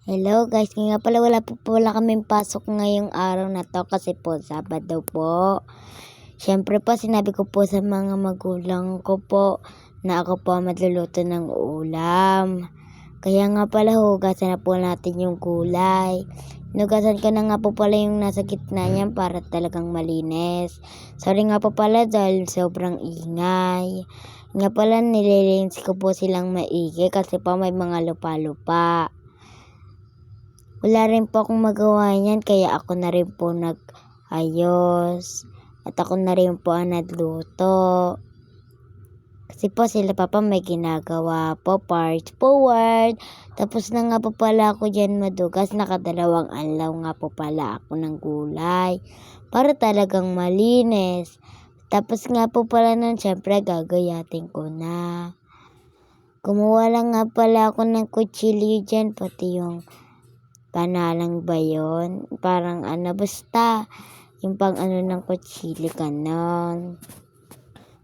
Hello guys, kaya nga pala wala po pala kaming pasok ngayong araw na to kasi po Sabado po. Siyempre po sinabi ko po sa mga magulang ko po na ako po magluluto ng ulam. Kaya nga pala hugasan na po natin yung gulay. Hinugasan ko na nga po pala yung nasa gitna niyan para talagang malinis. Sorry nga po pala dahil sobrang ingay. Nga pala nililinis ko po silang maigi kasi po may mga lupa-lupa. Wala rin po akong magawa niyan kaya ako na rin po nag-ayos. At ako na rin po ang nagluto. Kasi po sila papa may ginagawa po, parts forward. Tapos na nga po pala ako dyan madugas. Nakadalawang alaw nga po pala ako ng gulay. Para talagang malinis. Tapos nga po pala nun, syempre gagayatin ko na. Kumuha lang nga pala ako ng kutsilyo dyan, pati yung panalang ba yun? Parang basta yung pang ng kutsilyo ganon.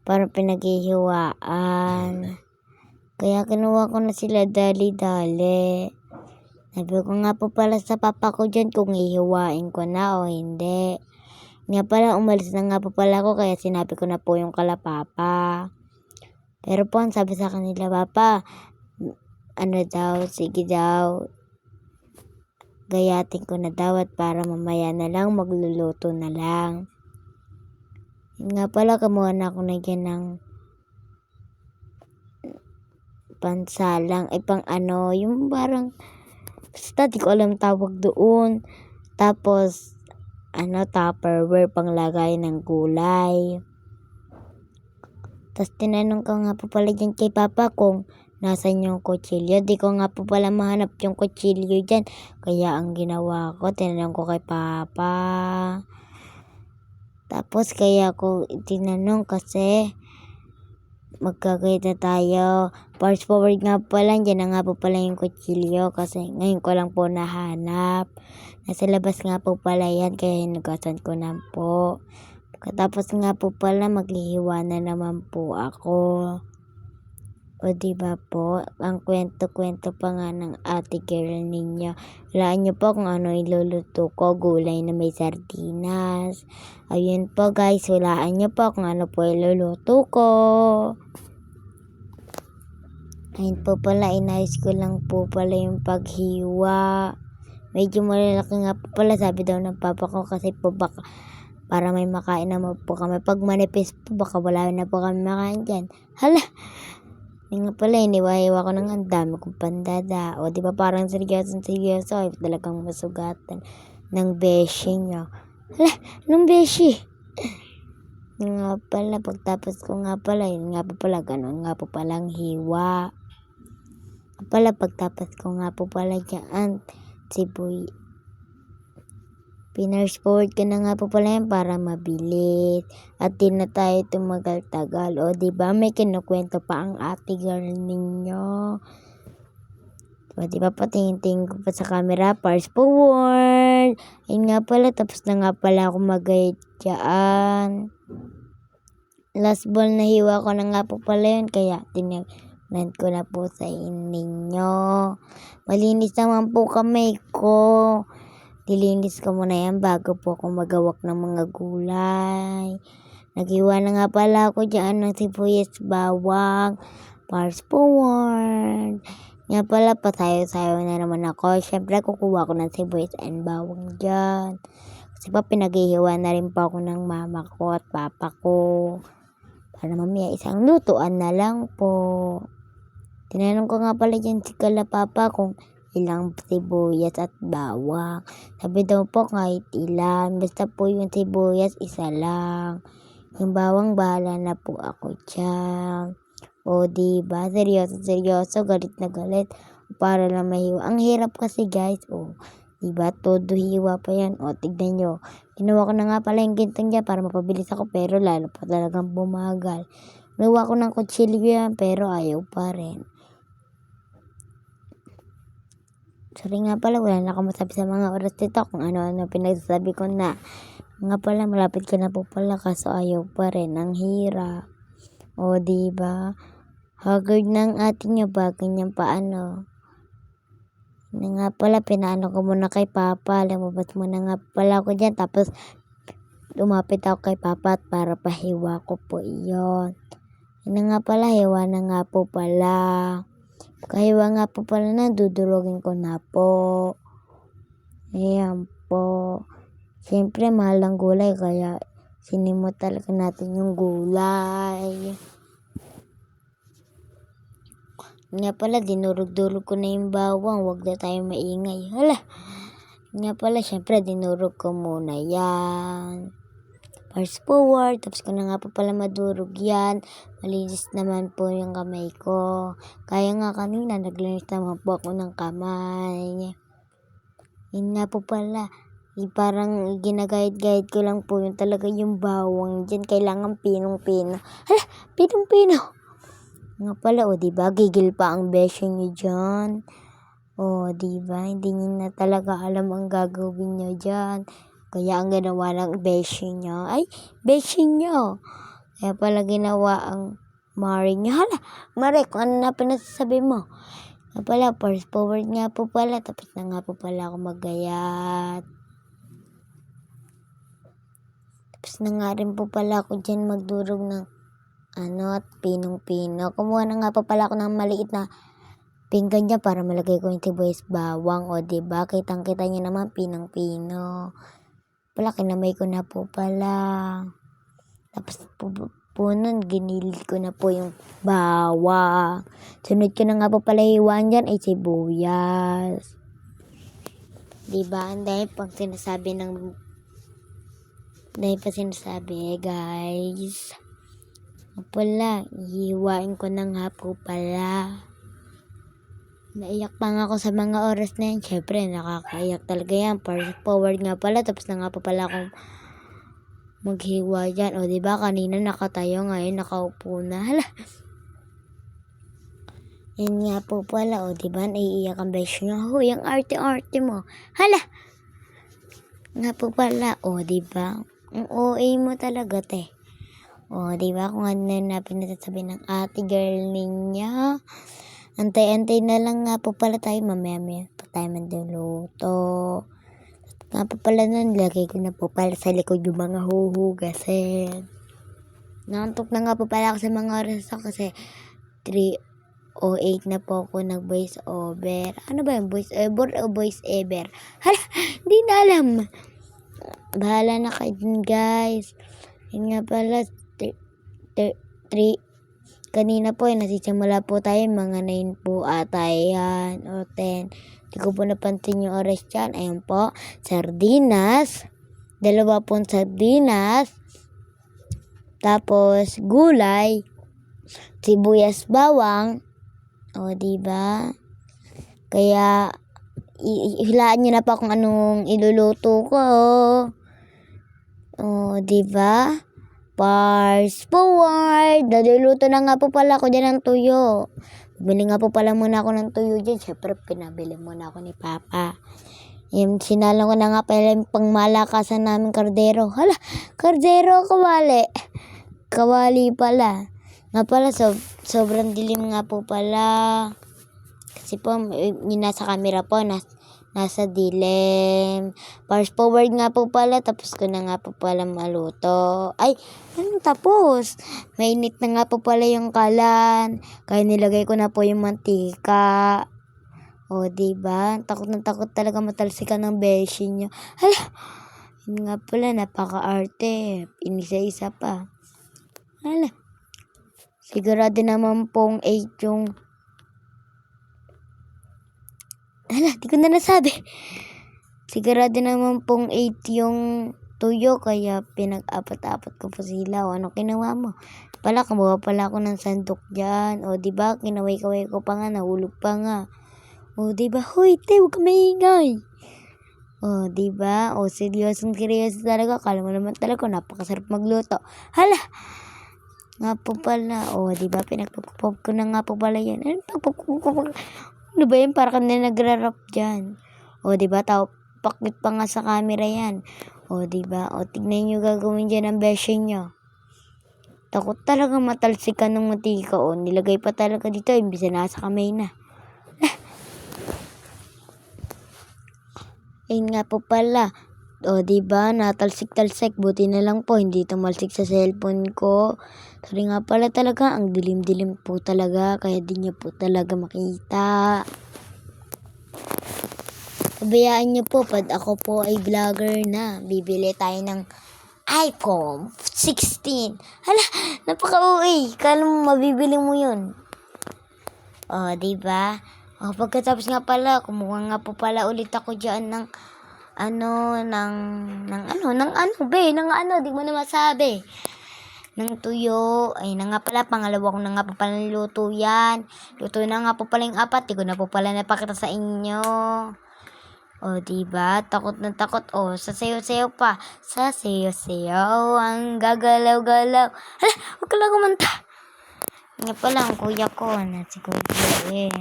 Parang pinaghihiwaan. Kaya kinuha ko na sila dali-dali. Sabi ko nga po pala sa papa ko dyan kung hihiwain ko na o hindi. Nga pala umalis na nga po pala ako kaya sinabi ko na po yung kala papa. Pero po ang sabi sa kanila, papa, sige daw. Gayatin ko na daw at para mamaya na lang magluluto na lang. Nga pala kumuha na ako na dyan ng pansalang, yung parang, basta di ko alam tawag doon. Tapos, Tupperware pang lagay ng gulay. Tapos tinanong ko nga po pala dyan kay papa kung nasan yung kutsilyo. Di ko nga po pala mahanap yung kutsilyo dyan. Kaya ang ginawa ko, tinanong ko kay papa. Tapos kaya ko tinanong kasi magkagayat na tayo. Fast forward nga pala, dyan na nga po pala yung kutsilyo kasi ngayon ko lang po nahanap. Nasa labas nga po pala yan kaya hinugasan ko na po. Katapos nga po pala maghihiwa na naman po ako. O diba po, ang kwento-kwento pa nga ng ate girl ninyo. Walaan nyo po kung ano iluluto ko, gulay na may sardinas. Ayun po guys, walaan nyo po kung ano po iluluto ko. Ayun po pala, inayos ko lang po pala yung paghiwa. Medyo malalaki nga po pala, sabi daw ng papa ko kasi po baka para may makain naman po kami. Pag manipis po, baka wala na po kami makain dyan. Hala! Yung nga pala, iniwa-hiwa ko ng ang dami kong pandada. O, di ba parang seryoso, ay talagang masugatan ng beshi nyo. Hala, anong beshi? Yung nga pala, pagtapos ko nga pala, yun nga po pala, ganun nga po palang hiwa. Pagtapos ko nga po pala dyan, pinurse forward ko na nga po pala yan para mabilis. At di na tayo tumagal-tagal. O diba may kinukwento pa ang ate girl ninyo. O diba patingin-tingin ko pa sa camera. Fast forward. Ayun nga pala. Tapos na nga pala ako mag-gayat dyan. Last ball na hiwa ko na nga po pala yun. Kaya tinignan ko na po sa inyo. Malinis naman po kamay ko. Dilinis ko muna yan bago po ako magawak ng mga gulay. Naghiwa na nga pala ako dyan ng sibuyas, bawang, fast forward. Nga pala, pasayo-sayo na naman ako. Siyempre, kukuha ko ng sibuyas and bawang dyan. Kasi pa, pinaghihiwa na rin po ako ng mama ko at papa ko. Para mamaya isang lutuan na lang po. Tinanong ko nga pala dyan si kala papa kung ilang sibuyas at bawang. Sabi daw po kahit ilan. Basta po yung sibuyas, isa lang. Yung bawang, bahala na po ako dyan. O diba, seryoso, galit na galit. Para lang mahiwa. Ang hirap kasi guys. O diba, todo hiwa pa yan. O tignan nyo. Ginawa ko na nga pala yung gintong dyan para mapabilis ako. Pero lalo pa talagang bumagal. Ginawa ko ng kutsilyo yan pero ayaw pa rin. Sorry nga pala, wala na akong masabi sa mga oras dito kung ano-ano pinagsasabi ko na. Nga pala, malapit ko na po pala kaso ayaw pa rin. Ang hirap. O, diba? Haggard ng atin nyo ba? Ganyan paano? Na nga pala, pinaano ko muna kay Papa. Lumabas muna nga pala ako dyan. Tapos, lumapit ako kay Papa para pahiwa ko po iyon. Yun na nga pala, hiwa na nga po pala. Kahiwa nga po pala na, dudurugin ko na po. Ayan po. Siyempre, mahal ang gulay, kaya sinimot talaga natin yung gulay. Nga pala, dinurog-durog ko na yung bawang. Huwag na tayo maingay. Hala! Nga pala, syempre, dinurog ko muna yan. Fast forward. Tapos ko na nga po pala madurog yan. Malinis naman po yung kamay ko. Kaya nga kanina, naglinis naman po ako ng kamay. Yun nga po pala. Parang ginagayad-gayad ko lang po yung talaga yung bawang dyan. Kailangan pinong-pino. Hala! Pinong-pino! Nga pala, diba? Gigil pa ang beshi nyo dyan. Diba? Hindi nyo na talaga alam ang gagawin nyo dyan. Kaya ang ginawa ng beshi nyo. Ay, beshi nyo. Kaya pala ginawa ang Mari nyo. Hala! Mari, kung ano na pinasasabi mo? Nga pala, fast forward nga po pala. Tapos na nga po pala ako magayat. Tapos na nga rin po pala ako dyan magdurog ng at pinong-pino. Kumuha na nga po pala ako ng maliit na pinggan dyan para malagay ko yung sibuyas bawang. Diba? Kitang-kita nyo naman, pinong-pino. Pala, kinamay ko na po pala. Tapos po nun, ginilid ko na po yung bawang. Sunod ko na nga po pala hiwaan dyan ay sibuyas. Diba? Dahil pang sinasabi guys. Pala, hihiwain ko na nga po pala. Naiyak pa nga ako sa mga oras na yan. Siyempre, nakakaiyak talaga yan. Fast forward nga pala. Tapos na nga po pala akong maghiwa dyan. Diba? Kanina nakatayo, ngayon nakaupo na. Hala! Yan nga po pala. Diba? Naiiyak ang beshi nyo. Huy, ang arte-arte mo. Hala! Nga po pala. Diba? Ang OA mo talaga, te. Diba? Kung ano na pinatasabi ng ate girl ninyo. Antay-antay na lang nga po pala tayo. Mamaya pa tayo manduluto. Nga po pala nun, lagay ko na po pala sa likod yung mga huhugasin. Nantok na nga po pala ako sa mga oras kasi 3:08 na po ako nag-voice over. Ano ba yung voice over o voice ever? Hala, hindi na alam. Bahala na kayo din, guys. Yun nga pala, 3. Kanina po, nasisimula po tayo, mga 9 po ata yan, o 10. Hindi ko po napansin yung oras dyan. Ayan po, sardinas, 2 pong sardinas, tapos gulay, sibuyas bawang, diba? Kaya, hilaan nyo na pa kung anong iluluto ko. Diba? Fast forward. Naluluto na nga po pala ako dyan ng tuyo. Bili nga po pala muna ako ng tuyo dyan. Siyempre, pinabili muna ako ni Papa. Sinalang ko na nga pala yung pangmalakasan namin kardero. Hala, kardero, kawali. Kawali pala. Nga pala, sobrang dilim nga po pala. Kasi po, yung nasa camera po, nasa dilim. Fast forward nga po pala. Tapos ko na nga po pala maluto. Ay, ano tapos? Mainit na nga po pala yung kalan. Kaya nilagay ko na po yung mantika. Diba? Takot na takot talaga matalsikan ng beshi nyo. Hala, yun nga pala, napaka-arte. Inisa-isa pa. Hala. Sigurado naman pong 8 yung... Hala, di ko na nasabi. Sigurado naman pong 8 yung tuyo, kaya pinag-apat-apat ko po sila. Ano kinawa mo? Pala, kumuha pala ako ng sandok dyan. Diba? Kinaway-kaway ko pa nga, nahulog pa nga. Diba? Hoy, te, huwag ka maingay. Diba? Seryoso talaga. Kala mo naman talaga, napakasarap magluto. Hala! Nga po pala. Diba? Pinagpapapop ko na nga po pala yan. Ano ba yun? Para ka na nagra-rap dyan. Diba? Pakit pa nga sa camera yan. Diba? Tignan nyo gagawin dyan ang beshi nyo. Takot talaga matalsikan ng mantika. Nilagay pa talaga dito. Imbis na nasa kamay na. Ayun nga po pala. O, diba, natalsik-talsik. Buti na lang po, hindi tumalsik sa cellphone ko. Sorry nga pala talaga, ang dilim-dilim po talaga, kaya di niyo po talaga makita. Pabayaan niyo po, pag ako po ay vlogger na, bibili tayo ng iPhone 16. Hala, napaka-uwi. Kala mo mabibili mo yun. O, diba? O, pagkatapos nga pala, kumuha nga po pala ulit ako dyan ng di mo na masabi. Ng tuyo. Ay na nga pala, pangalawa ko na nga po pala niluto yan. Luto na nga po pala yung 4, di ko na po pala napakita sa inyo. O, diba? Takot na takot. O, sasayaw-sayaw pa. Sasayaw-sayaw ang gagalaw-galaw. Hala, huwag ka lang kumanta. Nga pala, ang kuya ko na si Kuya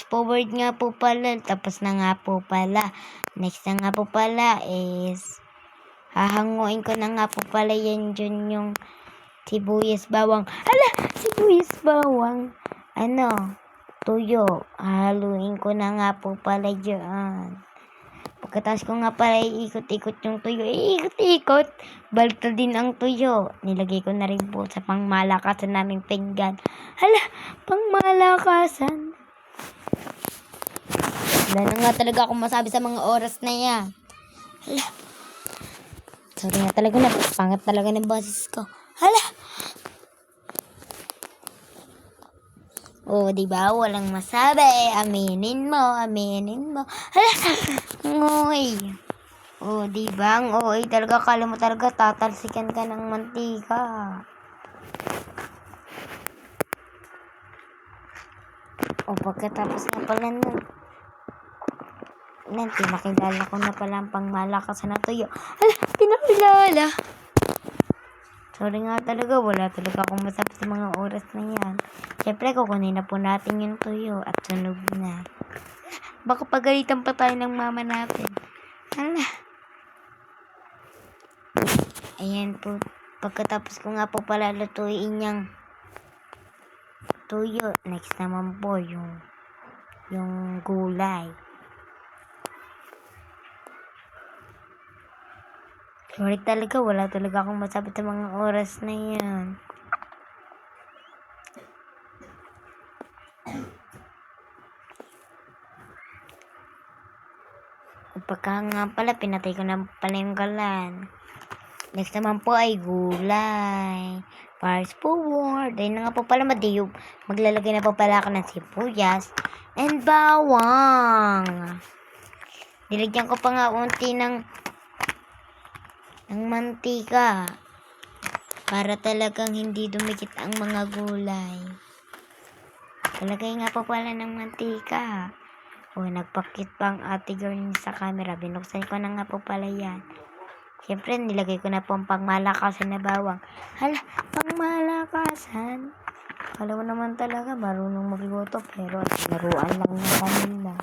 forward nga po pala. Tapos na nga po pala. Next na nga po pala is hahanguin ko na nga po pala yan dyan yung sibuyas bawang. Hala! Sibuyas bawang. Tuyo. Haluin ko na nga po pala dyan. Pagkatapos ko nga pala iikot-ikot yung tuyo. Iikot-ikot. Balta din ang tuyo. Nilagay ko na rin po sa pangmalakasan naming pinggan. Hala! Pangmalakasan. Wala na nga talaga akong masabi sa mga oras na yan. Hala. Sorry nga talaga na. Pangat talaga ng boses ko. Hala. O, diba? Walang masabi. Aminin mo. Hala. Ngoy. O, diba? Ang OA talaga. Kala mo talaga tatalsikan ka ng mantika. O, pagkatapos na pala nun. Pinakilala ko na pala ang pangmalakas na tuyo. Hala, pinakilala. Sorry nga talaga, wala talaga akong masabi sa mga oras na yan. Siyempre, kukunin na po natin yung tuyo at sunog na. Baka pagalitan pa tayo ng mama natin. Hala. Ayan po, pagkatapos ko nga po pala lutuin yung tuyo. Next naman po yung gulay. Sorry talaga, wala talaga akong masabi sa mga oras na yan. Pagka nga pala, pinatay ko na pala yung galan. Next naman po ay gulay. Fast forward. Ayun na nga po pala, maglalagay na po pala ako ng sibuyas and bawang. Nilagyan ko pa nga unti ng mantika para talagang hindi dumikit ang mga gulay. Talagay nga po pala ng mantika. O, nagpakit pa ang ate girl sa camera. Binuksan ko na nga po pala yan. Siyempre, nilagay ko na po ang pangmalakasan na bawang. Hala, pangmalakasan. Kala mo naman talaga marunong magluto, pero laruan lang yung kanila.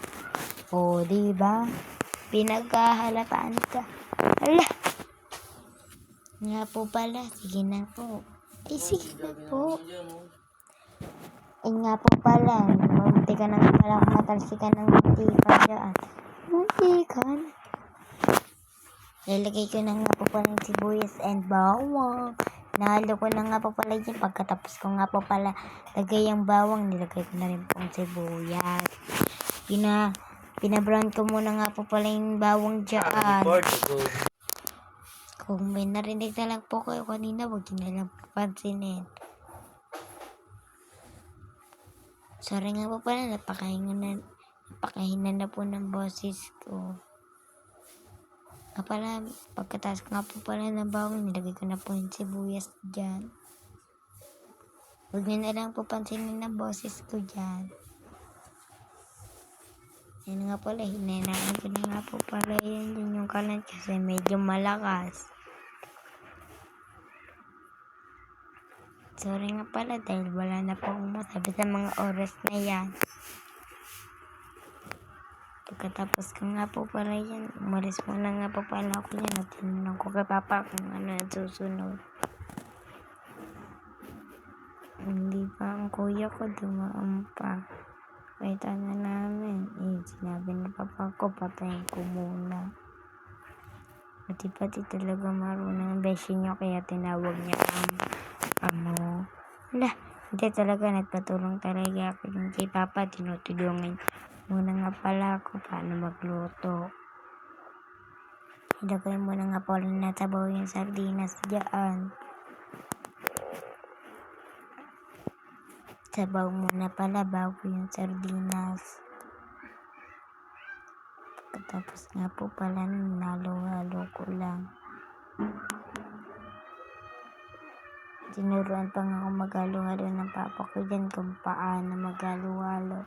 O, diba? Pinagkahalataan ka. Hala. Nga po pala, sige na po. Sige na po. Nga po pala, munti ka na nga pala matalsikan ng mantika dyan. Muntikan. Lalagay ko na nga po pala yung sibuyas and bawang. Nahalo ko na nga po pala yun. Pagkatapos ko nga po pala lagay yung bawang, nilagay ko na rin po ang sibuyas. Pinabrown ko muna nga po pala yung bawang dyan. Kung may narinig na lang po kayo kanina, huwag nyo na lang pansinin. Sorry nga po pala, napakahina na po ng boses ko. Nga pala, pagkatapos nga po pala ng bawang, nilagay ko na po yung sibuyas dyan. Huwag nyo na lang po pansinin ng boses ko dyan. Yan nga pala, hinanaan ko na nga po pala yan yung kalan kasi medyo malakas. Sorry nga pala dahil wala na po akong masabi sa mga oras na yan. Pagkatapos ko nga po pala yan, umalis muna nga po pala ako yan at tinanong ko kay Papa kung ano ang susunod. Hindi pa ang kuya ko dumaan pa. Kaya na namin, sinabi na papa ko, patayin ko muna. Pati talaga marunong ang beshi niyo, kaya tinawag niya ang Wala, hindi talaga, nagpatulong talaga ako yung kay papa, tinutulungan muna nga pala ako paano magluto. Ilagay muna nga pala natabaw yung sardinas dyan. Sabaw muna pala bago yung sardinas. Tapos nga po pala nalo-halo ko lang. Tinuruan pa nga ako maghalo-halo ng papa ko dyan kung paano maghalo-halo.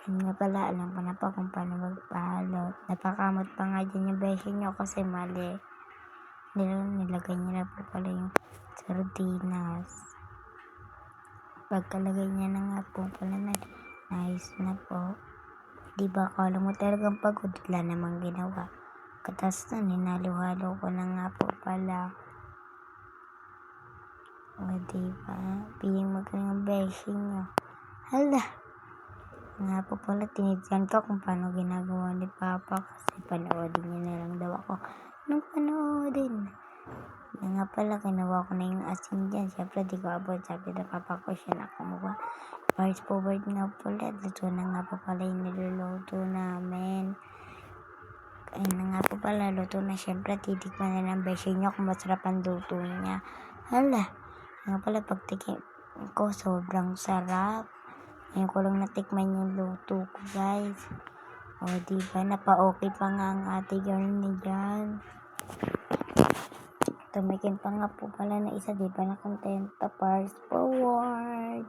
Yun nga pala, alam ko na pa kung paano magpahalo. Napakamot pa nga dyan yung beshi nyo kasi mali. Nilagay niya na po pala yung sardinas. Pagkalagay niya na nga po pala na nice na po. Diba, kala mo talagang pagod, wala namang ginawa. Katas na, ninalo-halo ko na nga po pala. O diba, piling magaling ang beshi nyo. Hala, nga po pala, tinigyan ko kung paano ginagawa ni Papa kasi panoodin niya na lang daw ako. Nung panoodin, nga pala, kinuha ko na yung asin dyan. Siyempre, di ko abot. Sabi na Papa ko, siya na kumuha. Fast forward nga pala, luto na nga po pala yung niluluto namin. Ayun na nga po pala, luto na. Siyempre, titikman na ng beshi nyo kung masarap ang luto niya. Hala, nga pala, pagtikim ko, sobrang sarap. Ngayon ko lang natikman yung luto ko, guys. O, diba, napa-okay pa nga ang ate girl ni dyan. Tumikim pa nga po pala na isa, diba, nakontento. Fast forward.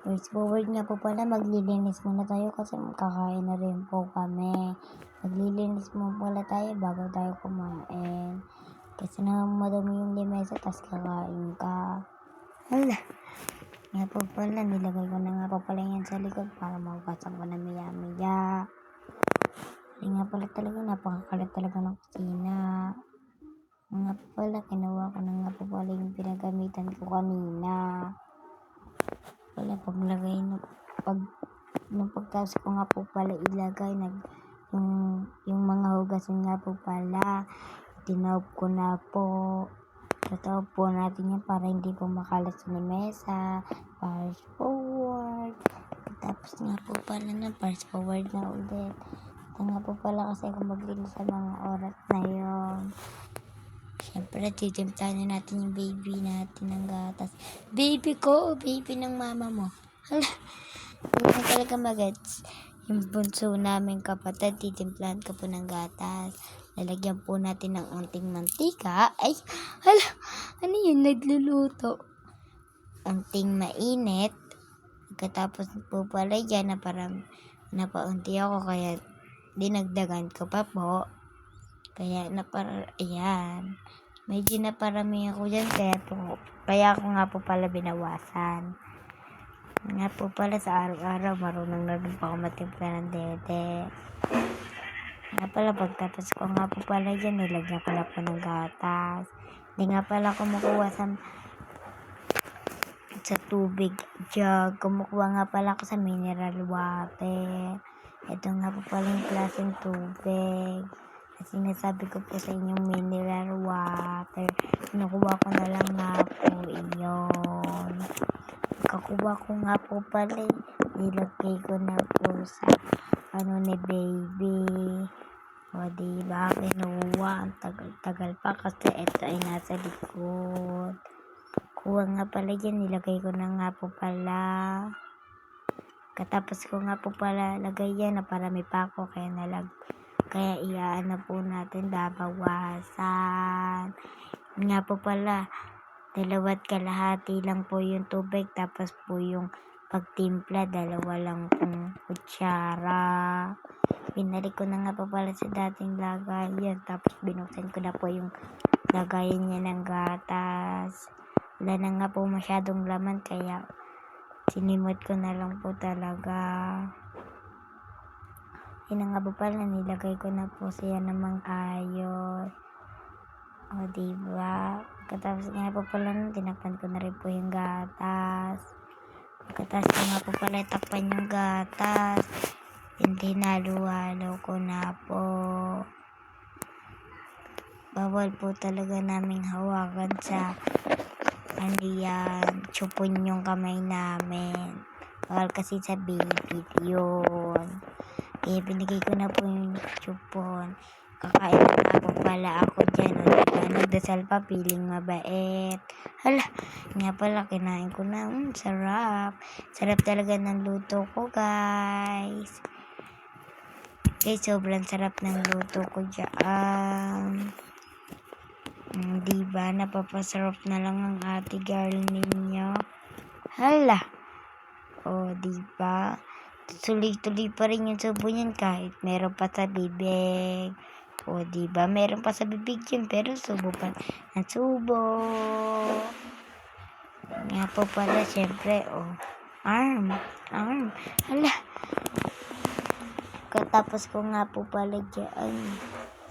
Fast forward nga po pala, maglilinis muna tayo kasi kakain na rin po kami. Maglilinis muna pala tayo bago tayo kumain. Kasi na madami yung limesa, tas kakain ka. Hala, nga po pala, nilagay ko na nga po pala yan sa likod para mahugasan ko na maya-maya. Nga pala talaga, napakakalat talaga ng kusina. Nga po pala, kinuha ko na nga po pala yung pinagamitan ko kanina. Wala, paglagay nung pagtas ko nga po pala ilagay, yung mga hugasan nga po pala, tinawag ko na po. Tatawag po natin yan para hindi po makalat sa lamesa. Fast forward. Tapos nga po pala na fast forward na ulit. Ito nga po pala kasi ako maglinis sa mga oras na yon. Siyempre, titimplahan natin yung baby natin ng gatas. Baby ko o baby ng mama mo? Hala, hindi na talaga magets. Yung bunso namin kapatid, titimplahan ko po ng gatas. Lalagyan po natin ng unting mantika. Ay, hala, ano yun, nagluluto? Unting mainit. Pagkatapos po pala dyan, na parang napaunti ako, kaya dinagdagan ko pa po. Kaya ayan. Medyo naparami ako dyan, kaya ako nga po pala binawasan. Nga po pala sa araw-araw, marunong na rin pa ako matimpla ng dede. Nga pala, pagtapos ko nga po pala dyan, nilagyan ko na po ng gatas. Hindi nga pala kumukuha sa tubig jug. Kumukuha nga pala ako sa mineral water. Ito nga po pala yung klaseng tubig. Kasi sinasabi ko po sa inyong mineral water. Kinukuha ko na lang nga po iyon. Kakuha ko nga po pala, nilagay ko na po sa ni baby. O diba, kinuha. Ang tagal pa kasi ito ay nasa likod. Kuha nga pala dyan, nilagay ko na nga po pala. Katapos ko nga po pala lagay yan, na parami pa ako, kaya iyaan na po natin, babawasan. Nga po pala, 2 kalahati lang po yung tubig, tapos po yung pagtimpla, 2 lang pong kutsara. Binalik ko na nga po pala sa dating lagayan, tapos binuksan ko na po yung lagayan niya ng gatas. Wala na nga po masyadong laman, kaya sinimot ko na lang po talaga. Yun na nga po pala, nilagay ko na po siya namang ayos. O diba, katapos nga po pala nun, tinakpan ko na rin po yung gatas. Pagkatapos ko nga po pala takpan yung gatas. Hindi halo ko na po. Bawal po talaga naming hawakan sa chupon yung kamay namin. Bawal kasi sa baby yun. Kaya binigay ko na po yung chupon. Kakain na po pala ako dyan. O diba, nagdasal pa, piling mabait. Hala, nga pala, kinain ko na. Sarap. Sarap talaga ng luto ko, guys. Guys, sobrang sarap ng luto ko dyan. Diba, napapasarap na lang ang ate girl ninyo. Hala. O, diba? Tuloy-tuloy pa rin yung subo niyan kahit meron pa sa bibig. O, diba? Meron pa sa bibig yun, pero subo pa ng subo. Nga po pala, syempre, arm. Hala. Katapos ko nga po pala dyan.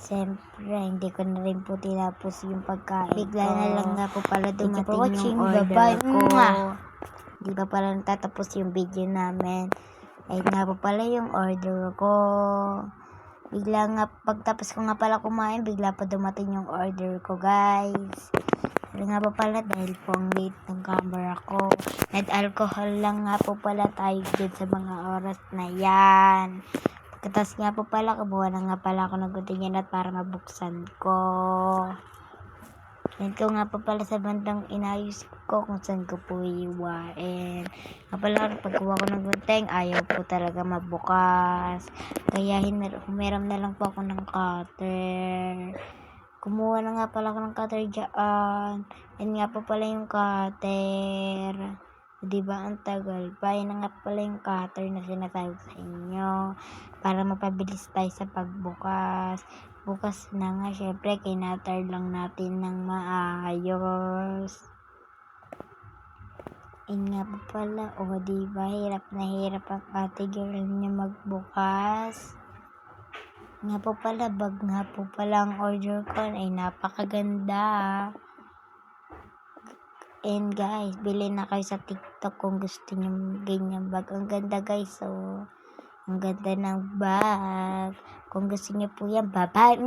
Siyempre, hindi ko na rin po tinapos yung pagkain. Bigla na lang nga po pala dumating yung order ko. Di ba pala natatapos yung video namin. Ayun nga po pala yung order ko. Bigla nga, pagtapos ko nga pala kumain, bigla pa dumating yung order ko, guys. Pero nga po pala, dahil po ang late ng camera ko. Nag-alcohol lang nga po pala tayo dyan sa mga oras na yan. Pagkatapos nga po pala, kabuha na nga pala ako ng guntingin at para mabuksan ko. Yan ko nga po pala sa bandang inayos ko kung saan ko po iiwain. Nga pala, pagkuha ko ng gunting, ayaw po talaga mabukas. Kaya humiram na lang po ako ng cutter. Kumuha na nga pala ako ng cutter dyan. Yan nga po pala yung cutter. Diba, ang tagal pa. Yan na nga pala yung cutter na sinasabi sa inyo. Para mapabilis tayo sa pagbukas. Bukas na nga, syempre, kinatar lang natin ng maayos. Yan nga po pala. Diba, hirap na hirap ang ate girl niya magbukas. Nga po pala, bag nga po pala ang order ko ay napakaganda. And guys, bilhin na kayo sa TikTok kung gusto niyo ganyan bag. Ang ganda, guys. Ang ganda ng bag. Kung gusto niyo po yan, bye-bye.